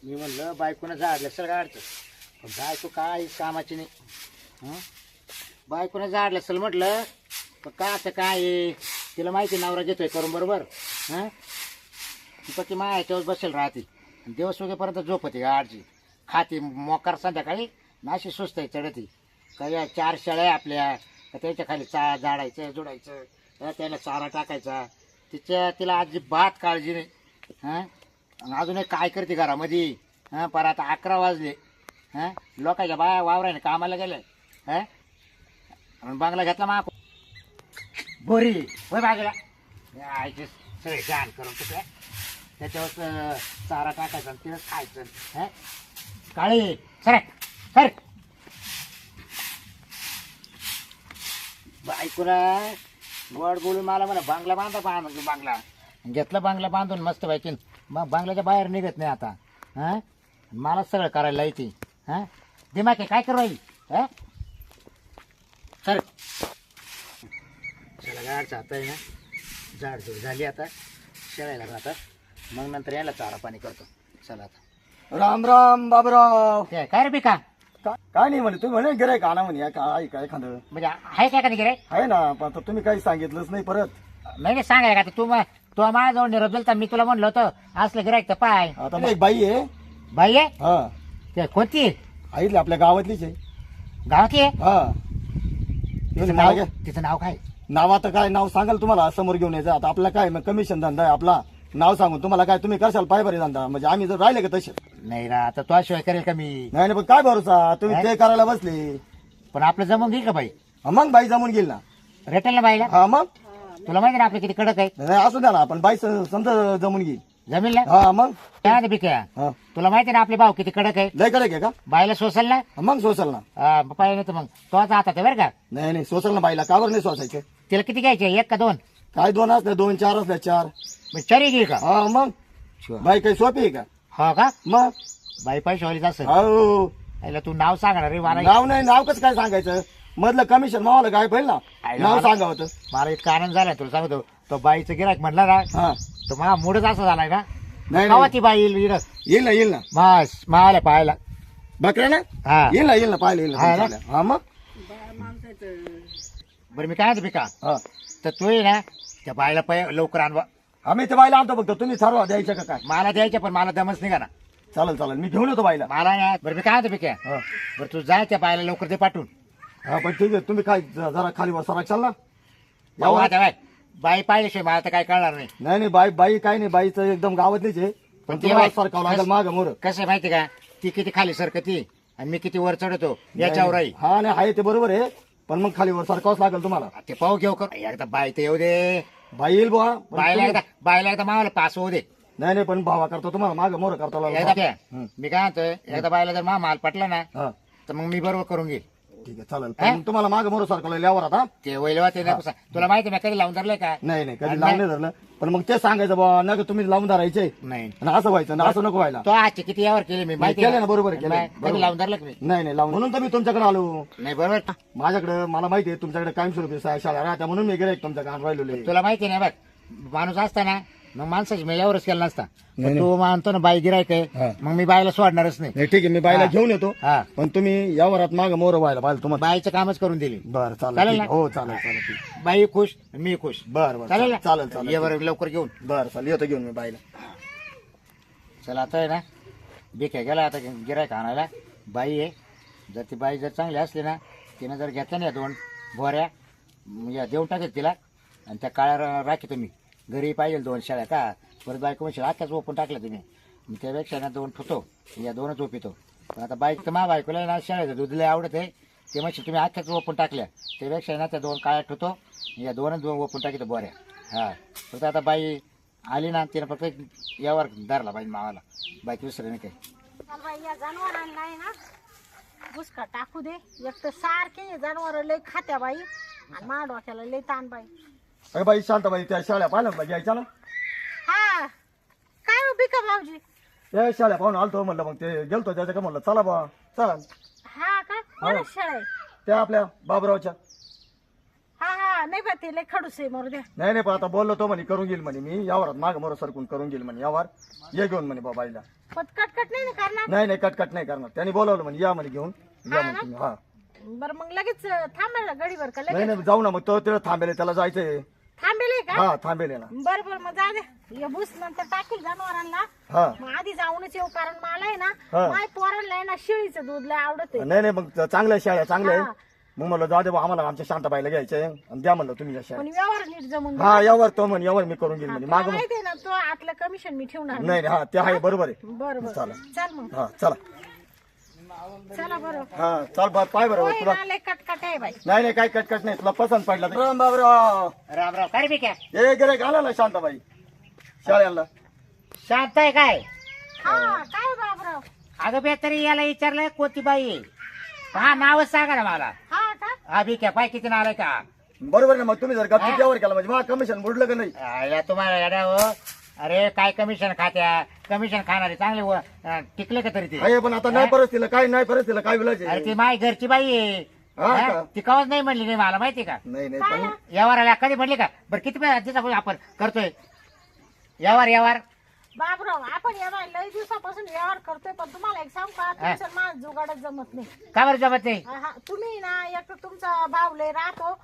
मी म्हणलं बायकोनं झाडलं सर गाडचं पण बायको काय कामाची नाही. बायकोनं झाडलं असेल म्हटलं पण का असं काय आहे? तिला माहिती नवरा घेतोय करून बरोबर. ती पक्की माया याच्यावर बसेल राहते दिवस वगैरेपर्यंत झोपते गाडची खाती मोकार संध्याकाळी नाशी सुस्त आहे चढती. काही 4 शेळ्या आपल्या त्याच्या खाली झाडायचं जोडायचं त्याला चारा टाकायचा तिला अजिबात काळजी नाही. अजून काय करते घरामध्ये. पर आता 11 वाजले. लोकांच्या बाया वावराने कामाला गेल्या. बांगला घेतला मा बोरी होय बागेला यायचे सगळे गाण करून तुझ्या त्याच्यावर चारा टाकायचा आणि तिला खायचं. काळे सर सर बायकोला गोड बोलून मला म्हणा बांगला बांधा बांगला घेतला. बांगला बांधून मस्त बायकी मग बांगल्याच्या बाहेर निघत नाही आता. मला सगळं करायला येते. दिमाग आहे काय करू राहील. सर चला गाडचं आता आहे ना झाडझूड झाली आता शेळायला आता मग नंतर यायला चारा पाणी करतो. चला आता राम राम बाबराव. ते काय रे बिका काय नाही म्हणे तुम्ही म्हणे गिराय का ना म्हणे काय काय खांद म्हणजे आहे काय का नाही रे. आहे ना पण आता तुम्ही काही सांगितलंच नाही परत. नाही सांगाय का तू माझ्याजवळ निरोप दिला तर मी तुला म्हणलं होतं असलं गिरायक तर पाय. आता एक बाई आहे. बाई आहे हा ते कोणती ऐकली आपल्या गावातलीच आहे. गावातली आहे. हा तिचं नाव काय. नाव आता काय नाव सांगाल तुम्हाला समोर घेऊन यायचं. आता आपला काय कमिशन धंदा आहे आपला. नाव सांगून तुम्हाला काय तुम्ही करशाल पाय बरे धंदा म्हणजे आम्ही जर राहिले का तसे. नाही ना आता तो शिवाय करेल का मी. नाही पण काय भरोसा तुम्ही ते करायला बसले. पण आपलं जमून घेईल का बाई. मग बाई जमून गेल ना. रेटेल ना बाईला. हा मग तुला माहिती ना आपलं किती कडक आहे. नाही असू द्या ना पण बाई समजा जमून घेईल. जमीन ना हा मग काय बिक्या हा तुला माहिती ना आपले भाऊ किती कडक आहे. लय कडक आहे का. बाईला सोसल ना मग सोसल ना. पाहिजे तर मग तो आता हातात आहे बरं का. नाही नाही सोसल ना बाईला का बरं नाही सोसायचं. तिला किती घ्यायचे 1 का 2. काय 2 असल्या 2 4 असल्या 4. मग 4 घेईल का. हा मग बाई काही सोपी आहे का. हो का मग बाई पैसे वालीच असेल. हो याला तू नाव सांगणार रे मला. नाव नाही नाव कसं काय सांगायचं मधलं कमिशन मावाला काय पाहिजे ना नाव सांगा होतं. मला इतका आनंद झालाय तुला सांगतो तो बाईचं गिरायक म्हणला ना हा तो मला मूडच असा झालाय ना. नाही कवा ती बाई येईल इकडं. येईल ना मास मावाला पाहायला. बकऱ्या ना हा येईल ना पाहिलं येईल हा ना? ना. हा मग बरं मी काय म्हणतो बिका हा तर तू ये ना त्या बाईला लवकर आणवा. आम्ही ते बाईला आणतो फक्त तुम्ही ठरवा द्यायचं का काय. मला द्यायचं पण मला दमच निघा ना. चालेल चालेल मी घेऊन येतो बाईला. मला ना बरं मी काय म्हणतो बिका हा बरं तू जाय त्या बाईला लवकर दे पाठवून. हा पण ठीक आहे तुम्ही काय जरा खाली वसारा चाल ना. भाऊ आता बाय बाई पाहिल्याशिवाय मला तर काय कळणार नाही. नाही नाही बाई बाई काय नाही बाईचं एकदम गावातलीच आहे पण ते ते बाई- सरकावं लागेल माग मोर. कसं आहे माहिती का ती किती खाली सरकती आणि मी किती वर चढतो याच्यावर आहे. हा नाही आहे ते बरोबर आहे पण मग खाली वर सरकावंच लागेल तुम्हाला. ते पाहू घेऊ कर एकदा बाई तर येऊ दे. बाई येईल बुवा पण बाईला एकदा मावाला पास होऊ दे. नाही नाही पण भावा करतो तुम्हाला माग मोर करता एकदा लागेल. काय मी काय म्हणतोय एकदा बाईला जर माल पटला ना हा तर मग मी बरोबर करून घेईल. ठीक आहे चालेल पण तुम्हाला माग मोर सरकवलं यावर आता. ते वैलवा ते नको सांग. तुला माहिती मी कधी लावून धरलंय का. नाही नाही कधी लावून नाही धरलं पण मग ते सांगायचं बुवा ना तुम्ही लावून धरायचे नाही आणि असं व्हायचं ना असं नको व्हायला. तो आजचे किती यावर केले मी माहिती केलं ना बरोबर केलं कधी लावून धरलं का मी. नाही नाही लावून म्हणून तर मी तुमच्याकडे आलो. नाही बरोबर माझ्याकडे मला माहिती आहे तुमच्याकडे कायमस्वरूपी शाळा राहत्या म्हणून मी गेले तुमच्या कान राहिलेले. तुला माहिती नाही बघ माणूस असताना मग माणसाची मी यावरच केला नसता. पण तू मानतो ना बाई गिरायक हा. आहे मग मी बाईला सोडणारच नाही. नाही ठीक आहे मी बाईला घेऊन येतो हा पण तुम्ही यावरात माग मोर व्हायला पाहिजे तुम्हाला. बाईचं कामच करून दिली. बरं चालेल चालेल ना? ठीक. हो चालेल चालेल ठीक. बाई खुश मी खुश. बरं बरं चालेल ना? चालेल चालेल ये बरं लवकर घेऊन. बरं चालेल येतो घेऊन मी बाईला. चला आता आहे ना बिक्या गेला आता गिरायक आणायला. बाई आहे जर ती बाई जर चांगली असली ना तिने जर घेतल्या ना 2 भोऱ्या या देऊन टाकेल तिला आणि त्या काळ्या राखी तुम्ही घरी पाहिजे 2 शेळ्या का परत बायको म्हणशील आख्याच ओपून टाकल्या तुम्ही. मी त्यापेक्षा ना 2 ठेवतो या 2च ओपितो. पण आता बाईक तर मा बायकोला ना शेळ्याचं दूध लय आवडत आहे ते म्हणजे तुम्ही आख्याच ओपून टाकल्या त्यापेक्षा ना त्या 2 काळ्या ठेवतो या 2च ओपून टाकीतो बोऱ्या. हा फक्त आता बाई आली ना तिने फक्त यावर धरला बाई मावाला बाईक विसरली नाही काही. या जनावरांना आहे ना बुसका टाकू दे. एक तर सारखे जनावर लय खात्या बाई आणि मा डोक्याला लय ताण बाई. अरे बाई शांत बाई त्या शाळ्या पाहिल्या घ्यायच्या ना. हा काय हो बिका भाऊजी. त्या शाळ्या पाहून आलतो म्हणलं मग ते गेलतो त्याच्या का म्हणलं चला बा चला. हा का कोणा शेळ्या त्या आपल्या बाबरावच्या. हा हा हा नाही बा ते लय खडूस आहे मरू द्या. नाही नाही पण आता बोललो तो म्हणे करून घेईल म्हणे मी यावरात माग मोर सरकून करून घेईल म्हणे यावर ये घेऊन म्हणे बाबाईला. पण कटकट नाही ना करणार. नाही नाही कटकट नाही करणार त्यांनी बोलावलं म्हणे या म्हणे घेऊन या म्हणे तुम्ही. हा बरं मग लगेच थांबायला गडीवर का नाही लगेच नाही जाऊ ना मग तो तिला थांबेल त्याला जायचंय. थांबेल का. हा थांबेल ना. बरं बरं मग जा दे हे भूस नंतर टाकील जनावरांना. हा मग आधी जाऊनच येऊ कारण मला आहे ना हा. माय पोरांना आहे ना शेळीचं दूध लय आवडत आहे. नाही नाही मग चांगलं आहे शाळा चांगलं आहे. हा. मग म्हणलं जाऊ दे बा आम्हाला आमच्या शांताबाईला घ्यायचंय आणि द्या म्हणलं तुम्ही या शाळेत. पण व्यवहार नीट जमून हा यावर तो म्हणे यावर मी करून घेईल म्हणे तुला माग माहिती आहे ना तो आतलं कमिशन मी ठेवणार नाही नाही, हा ते आहे बरोबर आहे. बरं बरं चालेल. चल मग हा चला चला बरं. हा चाल पाय बरोबर होय तुला. ना, लय कटकट आहे बाई. नाही नाही काही कटकट नाही तुला पसंत पडला तर. राम बाबराव राम राम काय बी काय हे गेले घाला ना शांताबाई शाळेला. शांत आहे काय हा काय बाबराव. अगं बे तरी याला विचारलंय कोणती बाई आहे? हा नावच सांगा ना मला. हा का हा बी काय पाय किती नाव आहे का बरोबर ना मग तुम्ही जर गप्पी त्यावर केला म्हणजे मला कमिशन बुडलं का नाही. या तुम्हाला येड्या हो अरे काय कमिशन खात्या कमिशन खाणारे चांगले टिकले का तरी ते आहे पण आता नाही परिस्थितीला काय नाही परिस्थितीला काय विलाज अरे ती माय घरची बाई आहे हा हा? का? ती कवाच नाही म्हणली नाही मला माहिती का नाही नाही काय पण ना? यावर कधी म्हणली का बरं किती दिवसापासून आपण करतोय यावर बाबराव आपण या बाई लय दिवसापासून व्यवहार करतोय पण तुम्हाला एक सांग का तुमचं माझ जुगाडच जमत नाही. का बरं जमत नाही हा, तुम्ही ना एक तर तुमचा भाव लय राहतो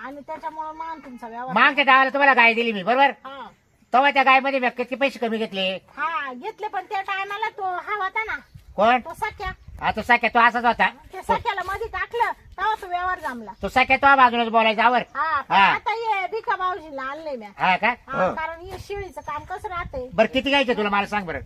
आणि त्याच्यामुळे मान तुमचा व्यवहार. मागच्या डावाला तुम्हाला गाय दिली मी बरोबर हा तेव्हा त्या गायमध्ये मी किती पैसे कमी घेतले हा घेतले पण त्या टायमाला तो हा होता ना कोण तो सख्या. आता सख्या तो असाच होता त्या सख्याला मध्ये टाकलं तेव्हा तो व्यवहार जमला. तो सख्या तो बाजूलाच बोलायचा आवर हा पण हा. आता ये भिका भाऊजीला आणलंय म्या. हा का हा, कारण हे शेळीचं काम कसं राहतंय. बरं किती घ्यायचं तुला मला सांग बरं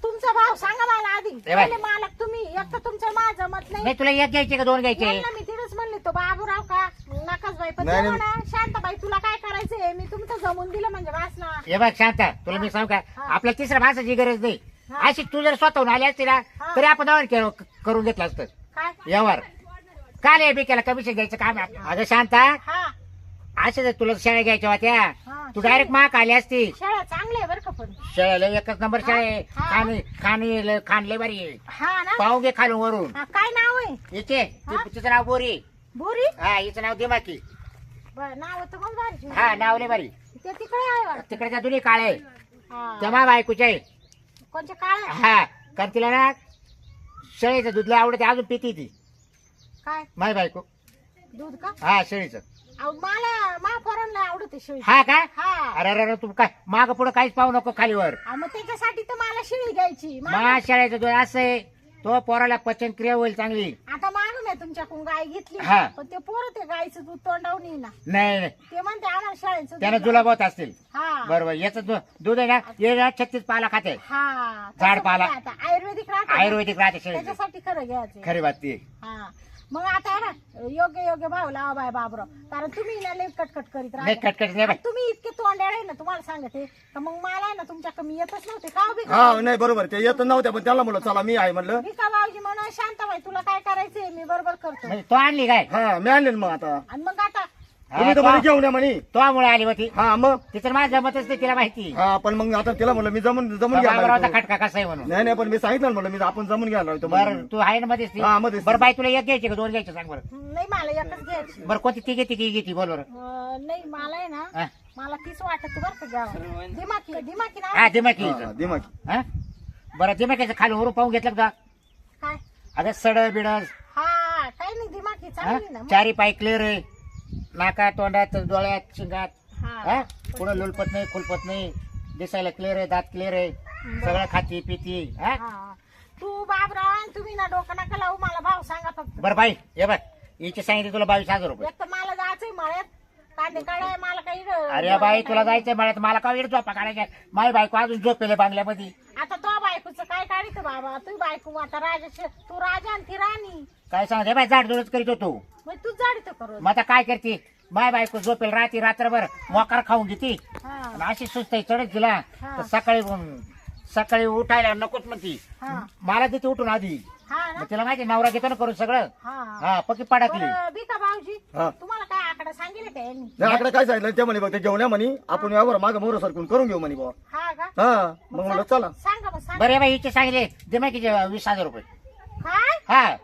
तुमचा भाव सांगा मला आधी. ए बाई. पहिले मालक तुम्ही एक तर तुमचं माझ जमत नाही. नाही तुला एक घ्यायचे का दोन घ्यायचे यांना मी तिथेच म्हणले तो बाबूराव का नकाच बाई पण नाही, ते नाही. म्हणा शांताबाई तुला काय करायचंय मी तुमचं जमून दिलं म्हणजे वास ना. हे बघ शांत तुला मी सांगू का हा. आपल्या तिसऱ्या भाषेची गरज नाही हा. अशी तू जर स्वतःहून आली असती ना हा. तरी आपण दावा करून घेतलं असतं काय यावर काय रे बिकेला कमिशन घ्यायचं काम आहे आपलं. अगं शांता हा असे जर तुला शेळ्या घ्यायच्या होत्या हा. तू डायरेक्ट माक आली असती शाळा चांगले आहे बरं का पण. शेळ्याला एकच नंबर शेळ्या आहे. हा. खाणले बारी आहे. हा ना पाहून घे खालून वरून हा, काय नाव आहे हिचे हा. तिचं नाव बोरी बोरी. हा हिचं नाव दिमाकी बरं नाव तर मग भारी. हा नावले बारी ते तिकडे आहे वाटतं. तिकडच्या दोन्ही काळे हा. त्या मा बायकोचे आहे कोणचे काळ हा कारण तिला ना शेळीचं दूध लय आवडते अजून पिती ती काय माय बायको दूध का हा शेळीचं अहो, मला महापोरांना आवडते शेळी. हा का हा अरे अरे तू काय माग पुढे काहीच पाहू नको खालीवर अहो, मग त्याच्यासाठी तर मला शेळी घ्यायची. मा शेळ्याचं दूध असं आहे तो पोराला पचन क्रिया होईल चांगली आता मागून आहे तुमच्याकडून गाय घेतली हा. पण ते पोरं ते गायचं दूध तोंडावून येईन ना. नाही नाही ते म्हणते आम्हाला शाळेचं त्यानं दूध जुलाबत असतील हा बरोबर याचं दूध आहे ना हे ना 36 पाला खाते हा झाड तसं पाला. पण आता आयुर्वेदिक राहते ना. आयुर्वेदिक राहते शेळीचं त्याच्यासाठी खरं घ्यायचं. खरी बात ती हा मग आता आहे ना योग्य भाव लावा बाय बाबराव कारण तुम्ही ना लय कटकट करीत नाही राहता. कटकट नाही बाई आणि तुम्ही इतके तोंडाळे आहे ना तुम्हाला सांगते तर मग मला आहे ना तुमच्या कमी येतच नव्हते का उभी हा नाही बरोबर ते येत नव्हत्या पण त्याला म्हणलं चला मी आहे म्हणलं. मी का भाऊजी म्हणा शांताबाई तुला काय करायचंय मी बरोबर करतो. म्हणजे तो आणली काय हा मी आणले ना मग आता आणि मग आता तुम्ही तर म्हणे घेऊन या म्हणे. तो मुळे आली होती हा मग तिचं माझं जमतच नाही तिला माहिती हा पण मग आता तिला म्हणलं मी जमून घ्यायला बाबरावचा लागलो. खटका कसा आहे म्हणून नाही नाही पण मी सांगितलं ना म्हणलं मी आपण जमून घ्यायला लागलो बरं म्हणून. तू आहे ना मध्येच ती? हा, मध्येच ती. बरं बाई तुला एक घ्यायची का दोन घ्यायचे सांग बरं नाही मला एकच घ्यायची. बरं कोणती ती घेती बोल बरं नाही मला आहे ना हा? मला तीच वाटत बरं का गावात दिमाकी ना हा दिमाकी हा, दिमाग हा बरं दिमाकीचं खाली वरून पाहून घेतलं का काय अगं सड बिड हा काही नाही दिमाकी चांगली ना मग. चारी पाय क्लिअर आहे नाका तोंडात डोळ्यात शिंगात हा हा पुढं लुलपत नाही खुलपत नाही दिसायला क्लिअर आहे दात क्लिअर आहे सगळं खाती पिती हा हा. तू बाबराव आणि तुम्ही ना डोकं नका लावू मला भाव सांगा फक्त. बरं बाई हे बघ हिचे सांगितले तुला 22,000 रुपये एक तर मला जायचंय मळ्यात कांदे काढाय मला काही अरे बाई तुला जायचंय म्हणत मला का वेळ झोपा काढायच्या माई बायको अजून झोपेले बांगल्यामध्ये आता तो बायकोचं काय काढित बाबा तू बायको आता राजा तू राजा आणि ती राणी काय सांगते बाई जाड जोडच करीत होतो मग तू जाडीत करू मग आता काय करते माय बायको झोपेल राहते रात्रभर मोकार खाऊन घेते हा आणि अशी सुस्त चढत तिला हा. तर सकाळी उठायला नकोच म्हणती हा मला तिथे उठून आधी हा ना मग तिला माहिती नवरा घेतो ना करून सगळं हा हा पक्की पडाकली बरं, बिका भाऊजी हा. तुम्हाला काय आकडा सांगितलं का यांनी नाही आकडे काय सांगितलं ते म्हणे बघ ते घेऊन या म्हणे आपण यावर मागं मोर सरकून करून घेऊ म्हणे बुवा. हा का हा मग म्हणलं चला सांगा मग सांगा बरे बाई हिचे सांगितले दिमाकीचे 20,000 रुपये काय हा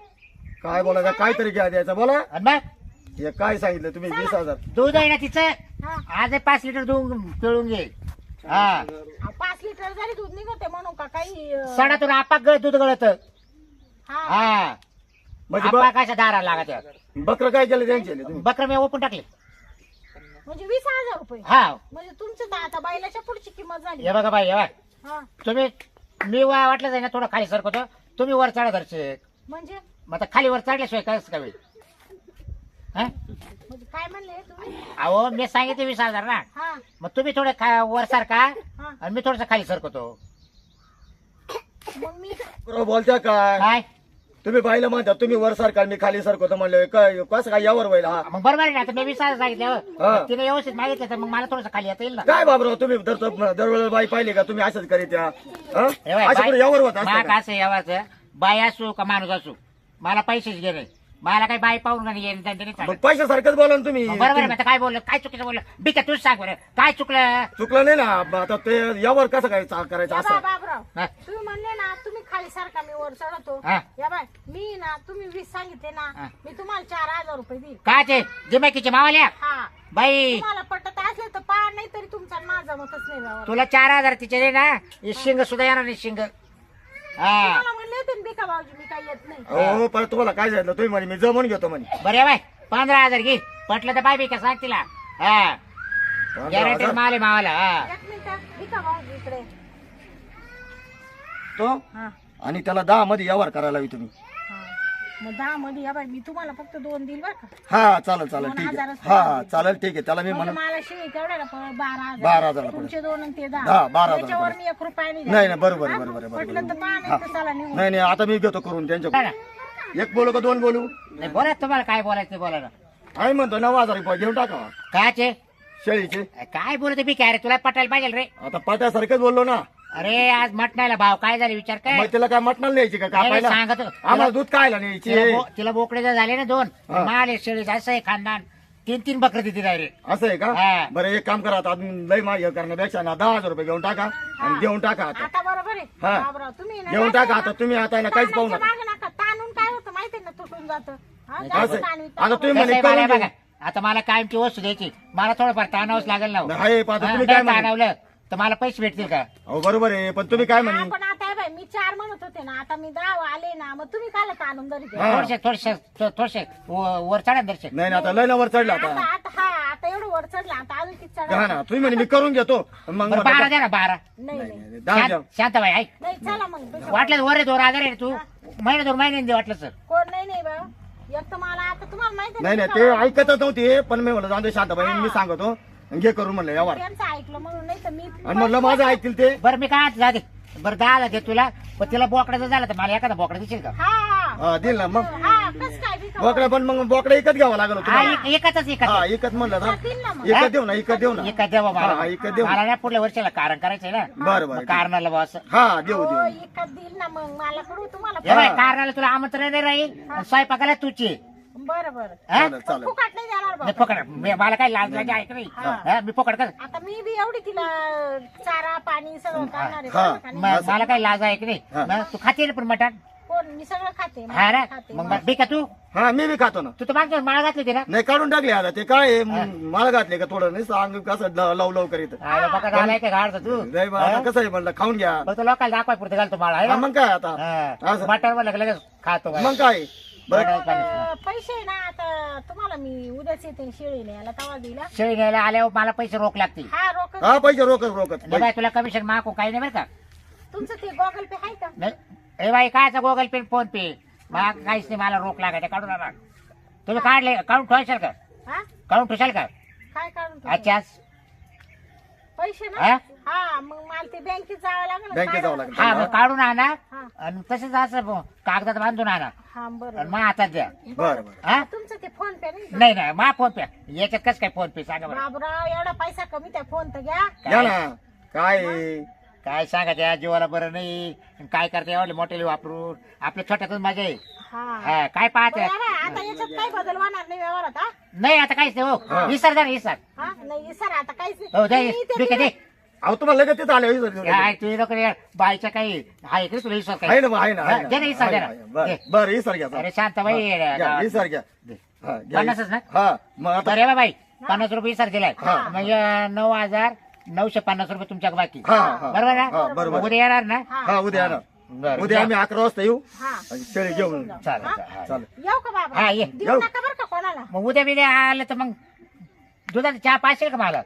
काय बोलायचं काहीतरी घ्या द्यायचं बोला आणि मग हे काय सांगितलं तुम्ही 20,000? दूध आहे ना तिचं हा आज 5 लिटर दूध पिळून घे. हा 5 लिटर जरी दूध निघते म्हणून का काही सडातून आपाक दूध गळत. हा हा म्हणजे आपा कशा दारा लागत. बकरं काय केलं त्यांचे तुम्ही? बकर मी ओपून टाकले. म्हणजे 20,000 रुपये हा म्हणजे तुमचं तर आता बैलाच्या पुढची किंमत झाली. हे बघा बाई हे बघ. हा तुम्ही मी वाटलं जाईल ना थोडं खाली सरकतो तुम्ही वर चढा धरचे. म्हणजे मग आता खाली वर चढल्याशिवाय काय का वेळ. हा म्हणजे काय म्हणले तुम्ही? अहो मी सांगितले 20,000 ना. हा मग तुम्ही थोडे वर सारखा हा आणि मी थोडस खाली सरकतो. मग मी बरोबर बोलता काय काय तुम्ही बाईला म्हणता तुम्ही वर सरकार मी खाली सरकवतो म्हणलं काय कसं काय यावर व्हायला हा मग बरोबर आहे ना आता मी 20,000 सांगितलं. हा. तिने व्यवस्थित मागितलं तर मग मला थोडस खाली येता येईल ना. काय बाबराव तुम्ही दरवेळेला बाई पाहिली का तुम्ही असंच करीत या हे बघ, अशा बाई- पुढे यावर होत असतं मला का? असं यावाचं बाई असू का माणूस असू मला पैसेच घे नाही. मला काही बाई पाहून नाही येणं त्यांनी नाही मग चालत. पैशासारखंच बोला ना तुम्ही मग बरोबर आहे, आता काय बोललं काय चुकीचं बोललं बिका तूच सांग बरं काय चुकलं. चुकलं नाही ना आता ते यावर कसं काय करायचं या असं बाबराव हा. तुम्ही म्हणले ना तुम्ही खाली सारखा मी वर चढवतो. हा. या बाय मी ना तुम्ही 20 सांगितले ना हा. मी तुम्हाला 4,000 रुपये देईन. काय ते दिमाकीचे मावाल्या हा बाई तुम्हाला पटत असले तर पहा नाही तरी तुमचा माझा मतच नाही बाबा. तुला 4,000 तिचे दे ना हे शिंग सुद्धा येणार नाही शिंग. हा तुम्हाला म्हणले होते ना बिका भाऊजी मी काही येत नाही. हो पण तुम्हाला काय झालं तुम्ही म्हणे मी जमून घेतो म्हणे बरे बाय 15,000 घे पटलं तर बाय बिका सांग तिला. हा गॅरंटी 15,000? माल आहे मावाला. हा एक मिनिट बिका भाऊजी इकडे. तो हा आणि त्याला 10 मध्ये यावर करायला हवी तुम्ही. हा मग 10 मध्ये या बाय मी तुम्हाला फक्त 2 देईल बरं का. हा चालेल चालेल ठीक 2,000 आहे च हा पडतील. चालेल ठीक आहे त्याला मी म्हणजे म्हणून मला शिवाय तेवढ्याला 12,000 12,000 ला तुमचे 2 आणि ते 10 हा, 12,000 त्याच्यावर मी 1 रुपया नाही नाही बरोबर आहे, बरोबर आहे, म्हटलं तर बरोबर पहा नाही तर चला निघून. नाही नाही आता मी घेतो करून काय त्यांच्या ना? एक बोलू का 2 बोलू नाही बोला तुम्हाला काय बोलायचं ते बोला ना. आम्ही म्हणतो 9,000 रुपये घेऊन टाका काचे शेळीचे. काय बोलतो बी काय रे तुला पटायला पाहिजे रे. आता पाट्यासारखंच बोललो ना अरे आज मटणाला भाव काय झाले विचार काय. मग तिला काय मटणाला न्यायची का नाही, कापायला सांगत होतो. आम्हाला दूध कायला न्यायची तिला बोकडे जर झाले ना 2 हा. माल शेळी असं आहे खानदान 3 बकरी देते डायरेक्ट. असं आहे का हा. बरं एक काम करा आता लय मागे करण्यापेक्षा ना 10,000 रुपये घेऊन टाका आणि देऊन टाका आता आता बरोबर आहे हा. बाबराव, तुम्ही ना घेऊन टाका आता तुम्ही आता ना काहीच पाहू ताणायच्या नका मागे नका ताणून काय होतं माहितीये ना तुटून जातं. हा, असं जास्त आहे. ताणवीत आता नका. तुम्ही कसं म्हणे आहे मला करून बघा आता मला कायमची वस्तू द्यायची मला थोडंफार ताणावंच लागेल ना. आहे पण आता तुम्ही काय म्हणे ताणवलं तर मला पैसे भेटतील का. अहो बरोबर आहे पण तुम्ही काय हा, म्हणे पण आता हे बाई मी 4 म्हणत होते ना आता मी 10 आले ना मग तुम्ही काला ताणून धरी हा. थोडसे वर चढा दर्शक. नाही ना आता लय नवर चढला आता आता आता हा आता एवढं वर चढला आता अजून किती हा चढा. ना तुम्ही म्हणे मी करून घेतो मग 12 द्या ना 12. नाही नाही 10 द्या. शांताबाई ऐक नाही चला मग दुसरं. वाटलं वर 2,000 आहे तू महिना 2 महिन्यांनी दे वाटलं सर. कोण नाही नाही बा एक तर मला आता तुम्हाला माहिती नाही नाही ते ऐकतच नव्हते पण मी म्हणलं जाऊ दे शांताबाई मी सांगतो घे करून म्हणलं यावर त्यांचं ऐकलं म्हणून नाही तर मी आणि म्हणलं माझं ऐकतील ते बरं मी काय जा दे बरं 10 दे तुला पण तिला बोकडाचं झालं तर मला एखादा बोकडा दिसेल का. हा हा दिल ना मग हा कस काय बी का बोकडा पण मग बोकडा एकच घ्यावा लागलो हा तुम्हाला एकच हा एकच म्हणलं ना देईल ना मग. एकच देऊ ना एकच देऊ ना एकच देवा हा, मला एकच देऊ. मला ना पुढल्या वर्षाला कारण करायचंय ना. बरं बरं मग कारणाला बस हा देऊ हो देऊ एकच देईल ना मग मला कडू तुम्हाला हे बाय कारणाला तुला आमंत्रण नाही राहील आणि स्वयंपाकाला तुझी बरं बरं हा? चालेल चालेल फुकाट नाही देणार नाही बा. पकड मला काय लाज लागे ऐक नाही. हा, मी पकड कर आता मी बी एवढी तिला चारा पाणी सगळं करणार आहे हा. बरं का नाही? मला काय लाज ऐक नाही. हा. मग तू खाते ना पण मटण कोण मी सगळं खाते हा ना खाते मग बी का तू हा मी बी खातो ना तू तर मागच्या माळ घातली होती ना. नाही काढून टाकले आता ते काय आहे, मला घातले का थोडं नाही सांग कसं लव लव करीत अरे बघा झालाय का गाडचा तू नाही बा, आता कसं आहे म्हणलं खाऊन घ्या फक्त लोकांना दाखवाय पुरते घालतो माळ आहे हा, ना. मग काय आता हा. असं. मटण म्हणलं की लगेच खातो बाई. मग काय बरं पैसे ना आता तुम्हाला मी उद्याच येते शेळी न्यायला तवा दिला शेळी न्यायला आल्यावर मला पैसे रोख लागतील. हा रोक हा पैसे रोकत रोकत नाही बाई तुला कमिशन मागू काही नाही बरं का. तुमचं ते गॉगल पे आहे का नाही ए बाई कायचा गुगल पे फोन पे मग काहीच नाही मला रोख लागायचा काढून आणा. तुम्ही काढले काढून ठेवायशाल का हा काढून ठेवशाल का काय काढून ठेवलं? अच्छाच पैसे हा? ना हा मग मला ते बँकेत जावं लागेल ना. बँकेत जावं काढा. लागेल हा मग काढून आणा हा आणि तसंच असं कागदात बांधून आणा हा आणि बरं मग हातात द्या. बरं बरं हा तुमचं ते फोन पे नाही का? नाही नाही मा फोन पे याच्यात कसं काय फोन पे सांगा बरं. बाबराव एवढा पैसा कमी त्या फोन तर घ्या घ्या ना काय आहे? काय सांगा त्या जीवाला बरं नाही काय करते एवढे मोठे वापरून आपल्या छोट्यातच मजा आहे. हा हा काय पाहते बरं, आता याच्यात काही बदल होणार नाही व्यवहारात हा नाही आता काहीच नाही हा. हो विसर जा विसर हा नाही सर आता काहीच हो दे मी ते ठीक आहे दे अहो तुम्हाला लगेच तिथं आले काय तुझी लोक बायच्या काही आहे का तुला विसर आहे काय ना आहे ना दे ना, इसर दे ना. बरं बरं इसर घ्या अरे शांत बाई घ्या, इसर घ्या हा, घ्या. 50च ना? हा मग आता बरं आहे बाई 50 रुपये सर दिलाय हा. म्हणजे 9,950 रुपये तुमच्या बाकी हा, हा. बरोबर ना हा, बरोबर. मग उद्या येणार ना हा उद्या ना बरं, उद्या आम्ही 11 वाजता येऊ हा आणि शेळी घेऊन चालेल हा? चालेल. चालेल येऊ का बाबा हा, ये. देऊ नका बरं का कोणाला मग उद्या बिद्या आलं तर मग दुधाचा चहा पाचशे का मला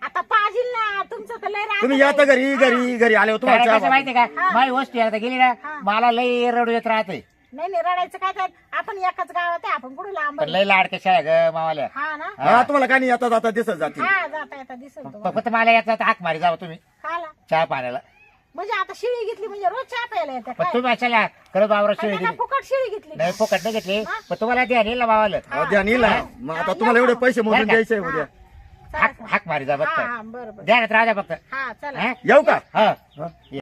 आता पाहिजे ना तुमचं तर लय तुम्ही राहत या तर घरी आले होते काय कसं माहितीये का हा. माझी वस्तू आता गेली ना हा. मला लई रडू येत राहते नाही नाही रडायचं काय त्यात आपण एकाच गावात आहे आपण कुठे लांब पण लई लाडके शाळा ग मावाल्या हा ना हा तुम्हाला काय नाही येता जाता दिसत जाते हा जाता येता दिसेल तुम्हाला फक्त मला याचा हाक मारी जावं तुम्ही खाला चहा पाण्याला म्हणजे आता शिळी घेतली म्हणजे रोज चहा प्यायला येते पण काय तुम्ही असायला खरं बाबरा शिळी आता काय दिली फुकट शिळी घेतली नाही फुकट नाही घेतली हा? पण तुम्हाला द्या नेला मावाला द्या नीला मग आता तुम्हाला एवढे पैसे मोजून बरं का? द्यायचे उद्या चला, चला. हाक मारी जा हा फक्त हा बरोबर द्या ना राजा फक्त हा चला हा? येऊ का हा हा?